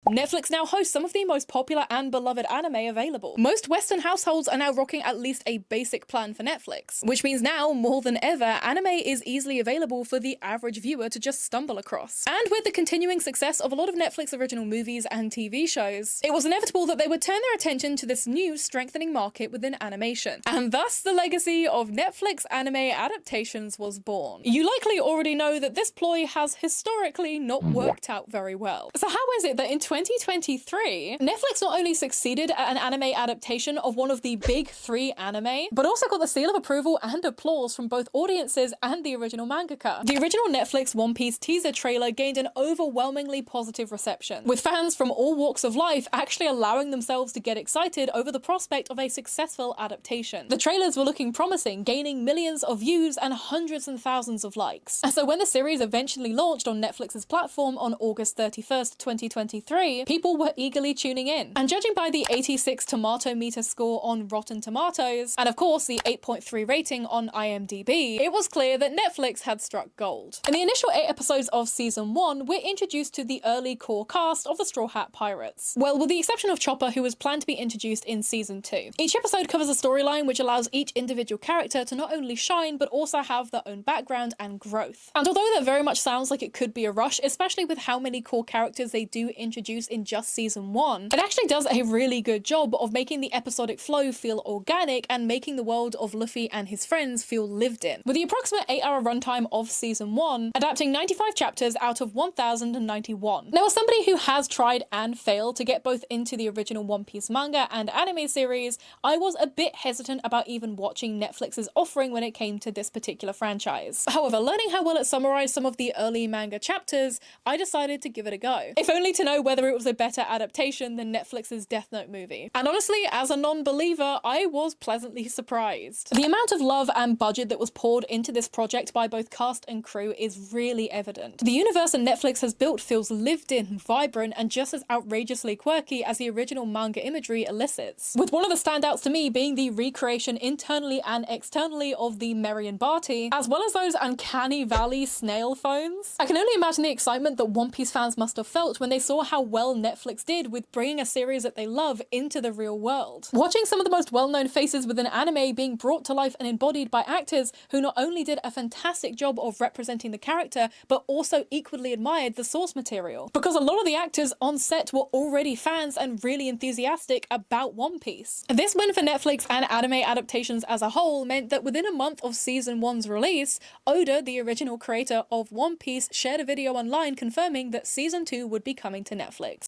Netflix now hosts some of the most popular and beloved anime available. Most Western households are now rocking at least a basic plan for Netflix, which means now, more than ever, anime is easily available for the average viewer to just stumble across. And with the continuing success of a lot of Netflix original movies and TV shows, it was inevitable that they would turn their attention to this new strengthening market within animation. And thus the legacy of Netflix anime adaptations was born. You likely already know that this ploy has historically not worked out very well. So how is it that in 2023, Netflix not only succeeded at an anime adaptation of one of the big three anime, but also got the seal of approval and applause from both audiences and the original mangaka? The original Netflix One Piece teaser trailer gained an overwhelmingly positive reception, with fans from all walks of life actually allowing themselves to get excited over the prospect of a successful adaptation. The trailers were looking promising, gaining millions of views and hundreds and thousands of likes. And so when the series eventually launched on Netflix's platform on August 31st, 2023, people were eagerly tuning in. And judging by the 86 tomato meter score on Rotten Tomatoes, and of course the 8.3 rating on IMDb, it was clear that Netflix had struck gold. In the initial 8 episodes of season 1, we're introduced to the early core cast of the Straw Hat Pirates. Well, with the exception of Chopper, who was planned to be introduced in season 2. Each episode covers a storyline which allows each individual character to not only shine, but also have their own background and growth. And although that very much sounds like it could be a rush, especially with how many core characters they do introduce in just season 1, it actually does a really good job of making the episodic flow feel organic and making the world of Luffy and his friends feel lived in. With the approximate 8-hour runtime of season 1, adapting 95 chapters out of 1091. Now, as somebody who has tried and failed to get both into the original One Piece manga and anime series, I was a bit hesitant about even watching Netflix's offering when it came to this particular franchise. However, learning how well it summarized some of the early manga chapters, I decided to give it a go, if only to know whether it was a better adaptation than Netflix's Death Note movie. And honestly, as a non-believer, I was pleasantly surprised. The amount of love and budget that was poured into this project by both cast and crew is really evident. The universe that Netflix has built feels lived in, vibrant, and just as outrageously quirky as the original manga imagery elicits. With one of the standouts to me being the recreation internally and externally of the Merian Barty, as well as those uncanny valley snail phones. I can only imagine the excitement that One Piece fans must have felt when they saw how well Netflix did with bringing a series that they love into the real world. Watching some of the most well-known faces within anime being brought to life and embodied by actors who not only did a fantastic job of representing the character, but also equally admired the source material. Because a lot of the actors on set were already fans and really enthusiastic about One Piece. This win for Netflix and anime adaptations as a whole meant that within a month of season 1's release, Oda, the original creator of One Piece, shared a video online confirming that season 2 would be coming to Netflix.